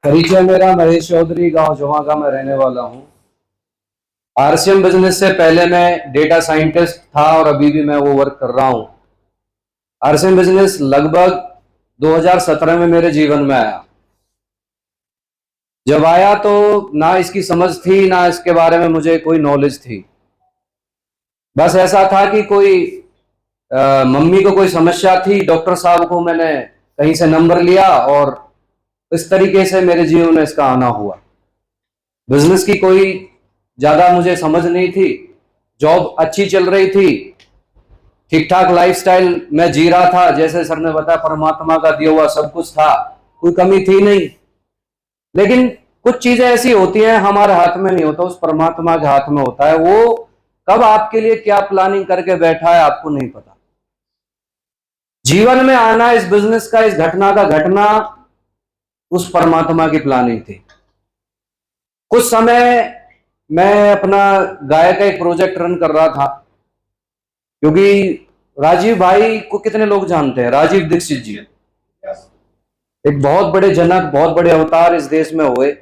परिचय मेरा महेश चौधरी, गांव जवा का मैं रहने वाला हूं। आरसीएम बिजनेस से पहले मैं डेटा साइंटिस्ट था और अभी भी मैं वो वर्क कर रहा हूं। आरसीएम बिजनेस लगभग 2017 में मेरे जीवन में आया। जब आया तो ना इसकी समझ थी, ना इसके बारे में मुझे कोई नॉलेज थी। बस ऐसा था कि कोई मम्मी को कोई समस्या थी, डॉक्टर साहब को मैंने कहीं से नंबर लिया और इस तरीके से मेरे जीवन में इसका आना हुआ। बिजनेस की कोई ज्यादा मुझे समझ नहीं थी। जॉब अच्छी चल रही थी, ठीक ठाक लाइफस्टाइल मैं जी रहा था। जैसे सर ने बताया, परमात्मा का दिया हुआ सब कुछ था, कोई कमी थी नहीं। लेकिन कुछ चीजें ऐसी होती हैं, हमारे हाथ में नहीं होता, उस परमात्मा के हाथ में होता है। वो कब आपके लिए क्या प्लानिंग करके बैठा है आपको नहीं पता। जीवन में आना इस बिजनेस का, इस घटना का घटना उस परमात्मा की प्लानिंग थी। कुछ समय मैं अपना गाय का एक प्रोजेक्ट रन कर रहा था, क्योंकि राजीव भाई को कितने लोग जानते हैं? राजीव दीक्षित जी एक बहुत बड़े जनक, बहुत बड़े अवतार इस देश में हुए।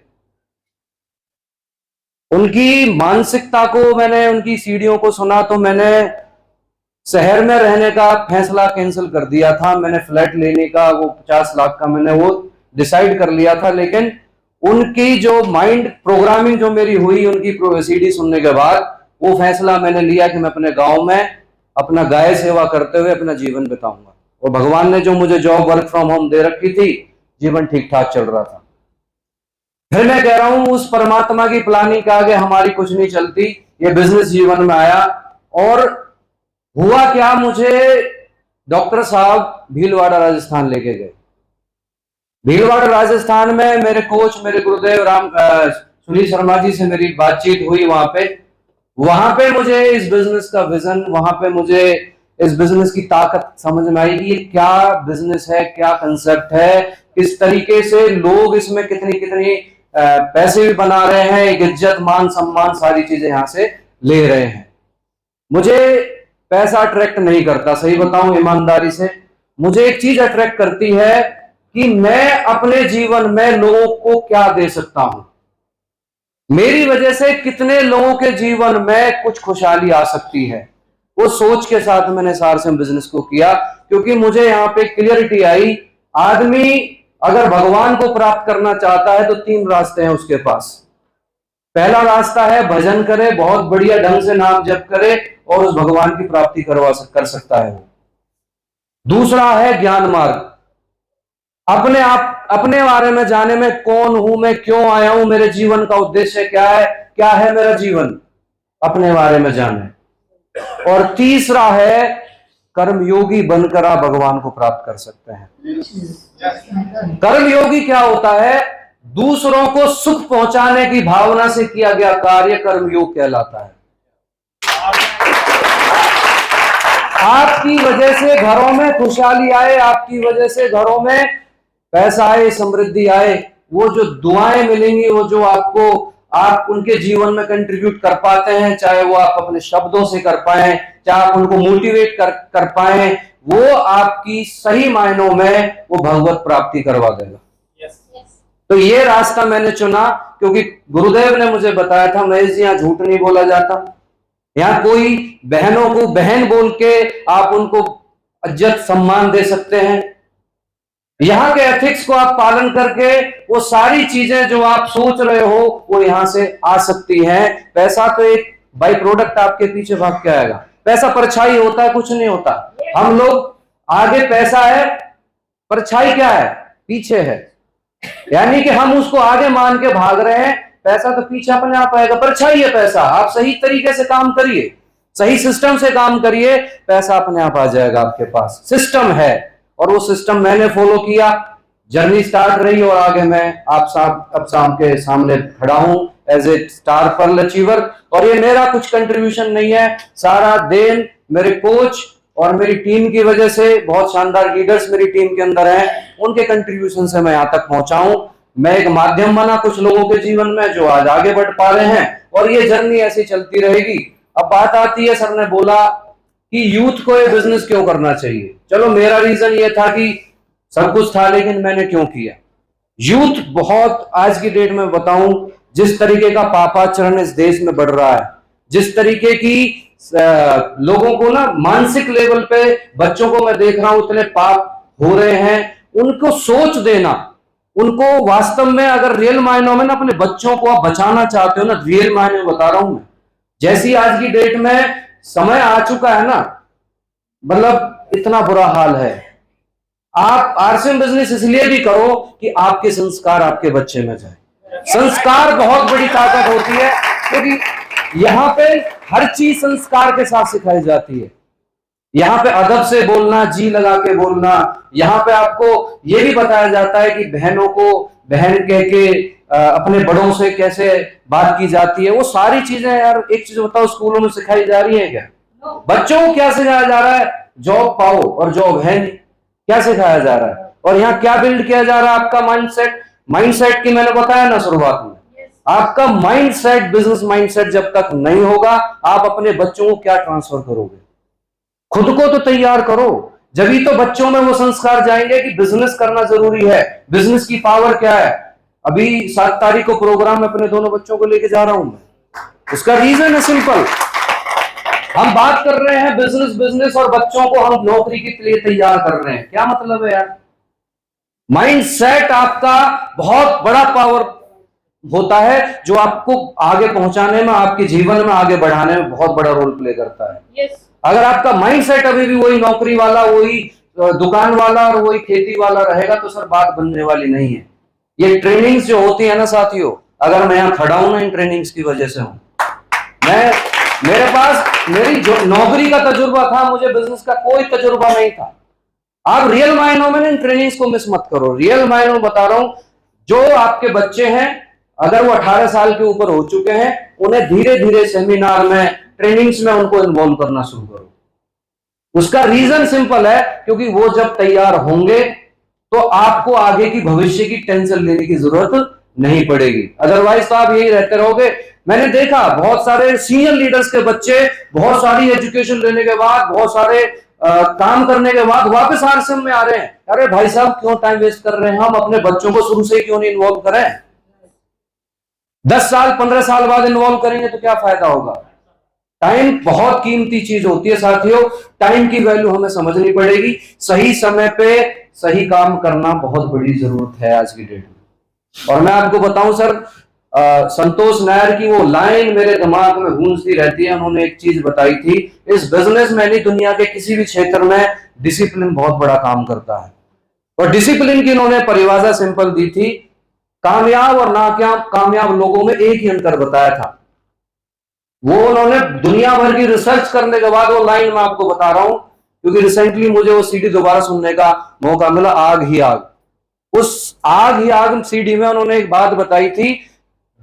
उनकी मानसिकता को मैंने, उनकी सीढ़ियों को सुना तो मैंने शहर में रहने का फैसला कैंसिल कर दिया था। मैंने फ्लैट लेने का, वो 50 लाख का मैंने वो डिसाइड कर लिया था। लेकिन उनकी जो माइंड प्रोग्रामिंग जो मेरी हुई, उनकी सीडी सुनने के बाद वो फैसला मैंने लिया कि मैं अपने गांव में अपना गाय सेवा करते हुए अपना जीवन बिताऊंगा। और भगवान ने जो मुझे जॉब वर्क फ्रॉम होम दे रखी थी, जीवन ठीक ठाक चल रहा था। फिर मैं कह रहा हूं, उस परमात्मा की प्लानिंग के आगे हमारी कुछ नहीं चलती। ये बिजनेस जीवन में आया और हुआ क्या, मुझे डॉक्टर साहब भीलवाड़ा राजस्थान लेके गए। भीलवाड़ा राजस्थान में मेरे कोच, मेरे गुरुदेव सुनील शर्मा जी से मेरी बातचीत हुई। वहां पे मुझे इस बिजनेस का विजन, वहां पे मुझे इस बिजनेस की ताकत समझ में आई कि ये क्या बिजनेस है, क्या कंसेप्ट है, किस तरीके से लोग इसमें कितनी कितनी पैसे भी बना रहे हैं, एक इज्जत, मान सम्मान, सारी चीजें यहां से ले रहे हैं। मुझे पैसा अट्रैक्ट नहीं करता, सही बताऊं ईमानदारी से। मुझे एक चीज अट्रैक्ट करती है कि मैं अपने जीवन में लोगों को क्या दे सकता हूं, मेरी वजह से कितने लोगों के जीवन में कुछ खुशहाली आ सकती है। वो सोच के साथ मैंने सारसिम बिजनेस को किया, क्योंकि मुझे यहां पे क्लियरिटी आई। आदमी अगर भगवान को प्राप्त करना चाहता है तो 3 रास्ते हैं उसके पास। पहला रास्ता है भजन करे, बहुत बढ़िया ढंग से नाम जप करे और उस भगवान की प्राप्ति कर सकता है वो। दूसरा है ज्ञान मार्ग, अपने आप, अपने बारे में जाने में, कौन हूं मैं, क्यों आया हूं, मेरे जीवन का उद्देश्य क्या है मेरा जीवन, अपने बारे में जाने। और तीसरा है कर्मयोगी बनकर आप भगवान को प्राप्त कर सकते हैं। कर्मयोगी क्या होता है? दूसरों को सुख पहुंचाने की भावना से किया गया कार्य कर्मयोग कहलाता है। आपकी वजह से घरों में खुशहाली आए, आपकी वजह से घरों में पैसा आए, समृद्धि आए, वो जो दुआएं मिलेंगी, वो जो आपको, आप उनके जीवन में कंट्रीब्यूट कर पाते हैं, चाहे वो आप अपने शब्दों से कर पाए, चाहे आप उनको मोटिवेट कर पाए, वो आपकी सही मायनों में वो भगवत प्राप्ति करवा देगा। तो ये रास्ता मैंने चुना, क्योंकि गुरुदेव ने मुझे बताया था, महेश जी यहाँ झूठ नहीं बोला जाता। यहाँ कोई बहनों को बहन बोल के आप उनको इज्जत सम्मान दे सकते हैं। यहाँ के एथिक्स को आप पालन करके वो सारी चीजें जो आप सोच रहे हो वो यहां से आ सकती हैं। पैसा तो एक बाई प्रोडक्ट आपके पीछे भाग के आएगा। पैसा परछाई होता है, कुछ नहीं होता। हम लोग आगे पैसा है, परछाई क्या है? पीछे है। यानी कि हम उसको आगे मान के भाग रहे हैं, पैसा तो पीछे अपने आप आएगा। परछाई है पैसा। आप सही तरीके से काम करिए, सही सिस्टम से काम करिए, पैसा अपने आप आ जाएगा आपके पास। सिस्टम है और वो सिस्टम मैंने फॉलो किया, जर्नी स्टार्ट रही और आगे मैं अब शाम के सामने खड़ा हूं as a star pearl achiever. और ये मेरा कुछ कंट्रीब्यूशन नहीं है, सारा देन मेरे कोच और मेरी टीम की वजह से, बहुत शानदार लीडर्स मेरी टीम के अंदर हैं, उनके कंट्रीब्यूशन से मैं यहां तक पहुंचा हूं। मैं एक माध्यम बना कुछ लोगों के जीवन में जो आज आगे बढ़ पा रहे हैं, और ये जर्नी ऐसी चलती रहेगी। अब बात आती है, सर ने बोला कि यूथ को ये बिजनेस क्यों करना चाहिए। चलो, मेरा रीजन ये था कि सब कुछ था, लेकिन मैंने क्यों किया। यूथ बहुत आज की डेट में बताऊं, जिस तरीके का पापाचरण इस देश में बढ़ रहा है, जिस तरीके की लोगों को ना मानसिक लेवल पे बच्चों को मैं देख रहा हूं इतने पाप हो रहे हैं, उनको सोच देना, उनको वास्तव में अगर रियल मायनों में ना अपने बच्चों को आप बचाना चाहते हो ना, रियल मायने में बता रहा हूं मैं, जैसी आज की डेट में समय आ चुका है ना, मतलब इतना बुरा हाल है। आप आरसीएम बिजनेस इसलिए भी करो कि आपके संस्कार आपके बच्चे में जाए। संस्कार बहुत बड़ी ताकत होती है, क्योंकि यहां पे हर चीज संस्कार के साथ सिखाई जाती है। यहां पे अदब से बोलना, जी लगा के बोलना, यहां पे आपको यह भी बताया जाता है कि बहनों को बहन कह के अपने बड़ों से कैसे बात की जाती है। वो सारी चीजें यार, एक चीज बताओ, स्कूलों में सिखाई जा रही है क्या? बच्चों को क्या सिखाया जा रहा है? जॉब पाओ और जॉब है नहीं, क्या सिखाया जा रहा है? और यहाँ क्या बिल्ड किया जा रहा है? आपका माइंडसेट। माइंडसेट की मैंने बताया ना शुरुआत में, आपका माइंडसेट, बिजनेस माइंडसेट जब तक नहीं होगा, आप अपने बच्चों को क्या ट्रांसफर करोगे? खुद को तो तैयार करो, जभी तो बच्चों में वो संस्कार जाएंगे कि बिजनेस करना जरूरी है, बिजनेस की पावर क्या है। अभी 7 तारीख को प्रोग्राम में अपने दोनों बच्चों को लेके जा रहा हूं मैं। उसका रीजन है सिंपल, हम बात कर रहे हैं बिजनेस बिजनेस और बच्चों को हम नौकरी के लिए तैयार कर रहे हैं, क्या मतलब है यार? माइंडसेट आपका बहुत बड़ा पावर होता है, जो आपको आगे पहुंचाने में, आपके जीवन में आगे बढ़ाने में बहुत बड़ा रोल प्ले करता है। yes. अगर आपका माइंडसेट अभी भी वही नौकरी वाला, वही दुकान वाला और वही खेती वाला रहेगा तो सर बात बनने वाली नहीं है। ये ट्रेनिंग्स जो होती है ना साथियों, अगर मैं यहाँ खड़ा हूं ना, इन ट्रेनिंग्स की वजह से हूं मैं। मेरे पास मेरी जो नौकरी का तजुर्बा था, मुझे बिजनेस का कोई तजुर्बा नहीं था। आप रियल मायनों में इन ट्रेनिंग्स को मिस मत करो। रियल मायनों में बता रहा हूं, जो आपके बच्चे हैं अगर वो 18 साल के ऊपर हो चुके हैं, उन्हें धीरे धीरे सेमिनार में, ट्रेनिंग्स में उनको इन्वॉल्व करना शुरू करो। उसका रीजन सिंपल है, क्योंकि वो जब तैयार होंगे तो आपको आगे की भविष्य की टेंशन लेने की जरूरत नहीं पड़ेगी। अदरवाइज तो आप यही रहते रहोगे। मैंने देखा बहुत सारे सीनियर लीडर्स के बच्चे बहुत सारी एजुकेशन लेने के बाद, बहुत सारे काम करने के बाद वापस आरसीएम में आ रहे हैं। अरे भाई साहब, क्यों टाइम वेस्ट कर रहे हैं? हम अपने बच्चों को शुरू से क्यों नहीं इन्वॉल्व करें? 10 साल 15 साल बाद इन्वॉल्व करेंगे तो क्या फायदा होगा? टाइम बहुत कीमती चीज होती है साथियों, टाइम की वैल्यू हमें समझनी पड़ेगी। सही समय पे सही काम करना बहुत बड़ी जरूरत है आज की डेट में। और मैं आपको बताऊं सर, संतोष नायर की वो लाइन मेरे दिमाग में गूंजती रहती है। उन्होंने एक चीज बताई थी, इस बिजनेस में नहीं, दुनिया के किसी भी क्षेत्र में डिसिप्लिन बहुत बड़ा काम करता है। और डिसिप्लिन की उन्होंने परिभाषा सिंपल दी थी, कामयाब और नाकामयाब लोगों में एक ही अंतर बताया था। वो उन्होंने दुनिया भर की रिसर्च करने के बाद वो लाइन मैं आपको बता रहा हूं, क्योंकि रिसेंटली मुझे वो सीडी दोबारा सुनने का मौका मिला, आग ही आग। उस आग ही आग सीडी में उन्होंने एक बात बताई थी,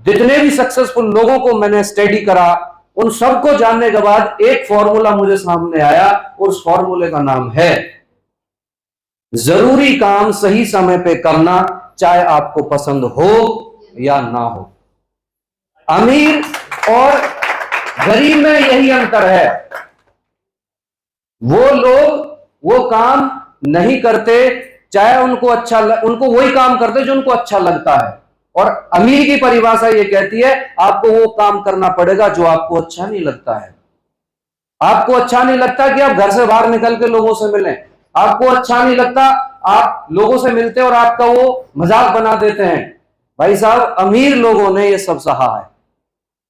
जितने भी सक्सेसफुल लोगों को मैंने स्टडी करा, उन सबको जानने के बाद एक फॉर्मूला मुझे सामने आया, और उस फॉर्मूले का नाम है जरूरी काम सही समय पे करना, चाहे आपको पसंद हो या ना हो। अमीर और गरीब में यही अंतर है। वो लोग वो काम नहीं करते, चाहे उनको उनको वही काम करते जो उनको अच्छा लगता है। और अमीर की परिभाषा ये कहती है, आपको वो काम करना पड़ेगा जो आपको अच्छा नहीं लगता है। आपको अच्छा नहीं लगता कि आप घर से बाहर निकल के लोगों से मिलें, आपको अच्छा नहीं लगता आप लोगों से मिलते और आपका वो मजाक बना देते हैं। भाई साहब, अमीर लोगों ने ये सब सहा है।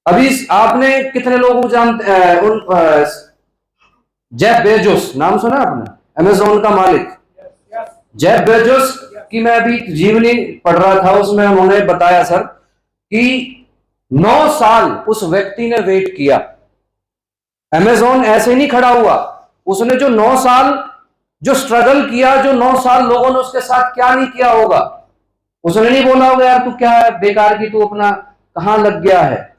अभी आपने कितने लोगों जानते हैं, जेफ बेजोस नाम सुना आपने? अमेज़न का मालिक जेफ बेजोस की मैं अभी जीवनी पढ़ रहा था, उसमें उन्होंने बताया सर कि 9 साल उस व्यक्ति ने वेट किया। अमेज़न ऐसे नहीं खड़ा हुआ, उसने जो 9 साल जो स्ट्रगल किया, जो 9 साल लोगों ने उसके साथ क्या नहीं किया होगा। उसने नहीं बोला होगा यार तू क्या है बेकार की, तू अपना कहां लग गया है।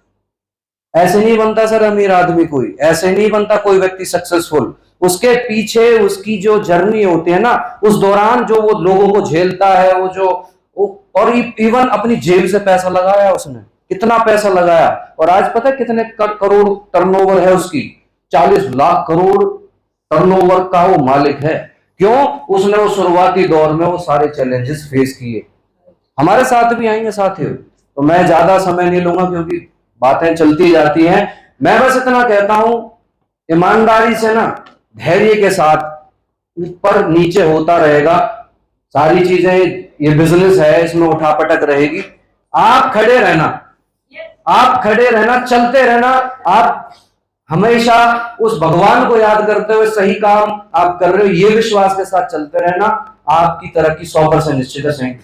ऐसे नहीं बनता सर अमीर आदमी, कोई ऐसे नहीं बनता कोई व्यक्ति सक्सेसफुल। उसके पीछे उसकी जो जर्नी होती है ना, उस दौरान जो वो लोगों को झेलता है, वो जो और इवन अपनी जेब से पैसा लगाया उसने, कितना पैसा लगाया। और आज पता है कितने करोड़ टर्नओवर है उसकी? 40 लाख करोड़ टर्नओवर का वो मालिक है। क्यों? उसने वो शुरुआती दौर में वो सारे चैलेंजेस फेस किए। हमारे साथ भी आएंगे साथियों। तो मैं ज्यादा समय नहीं लूंगा क्योंकि बातें चलती जाती हैं। मैं बस इतना कहता हूं, ईमानदारी से ना, धैर्य के साथ, ऊपर नीचे होता रहेगा सारी चीजें, ये बिजनेस है, इसमें उठापटक रहेगी। आप खड़े रहना, आप खड़े रहना, चलते रहना। आप हमेशा उस भगवान को याद करते हुए सही काम आप कर रहे हो, ये विश्वास के साथ चलते रहना। आपकी तरक्की 100% निश्चित है।